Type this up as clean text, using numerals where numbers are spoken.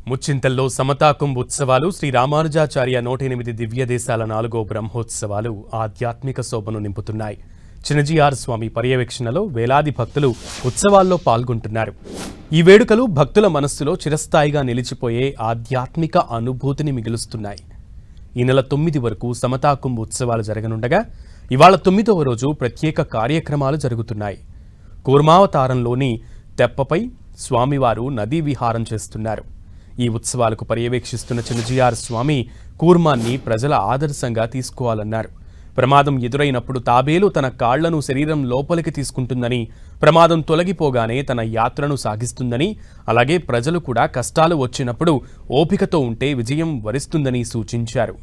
ముచ్చింతల్లో సమతాకుంభ్ ఉత్సవాలు శ్రీ రామానుజాచార్య 108 దివ్యదేశాల 4వ బ్రహ్మోత్సవాలు ఆధ్యాత్మిక శోభను నింపుతున్నాయి. చినజీఆర్ స్వామి పర్యవేక్షణలో వేలాది భక్తులు ఉత్సవాల్లో పాల్గొంటున్నారు. ఈ వేడుకలు భక్తుల మనస్సులో చిరస్థాయిగా నిలిచిపోయే ఆధ్యాత్మిక అనుభూతిని మిగులుస్తున్నాయి. ఈ నెల 9 వరకు సమతాకుంభ్ ఉత్సవాలు జరగనుండగా ఇవాళ 9వ రోజు ప్రత్యేక కార్యక్రమాలు జరుగుతున్నాయి. కూర్మావతారంలోని తెప్పపై స్వామివారు నదీ విహారం చేస్తున్నారు. ఈ ఉత్సవాలకు పర్యవేక్షిస్తున్న చినజీఆర్ స్వామి కూర్మాన్ని ప్రజల ఆదర్శంగా తీసుకోవాలన్నారు. ప్రమాదం ఎదురైనప్పుడు తాబేలు తన కాళ్లను శరీరం లోపలికి తీసుకుంటుందని, ప్రమాదం తొలగిపోగానే తన యాత్రను సాగిస్తుందని, అలాగే ప్రజలు కూడా కష్టాలు వచ్చినప్పుడు ఓపికతో ఉంటే విజయం వరిస్తుందని సూచించారు.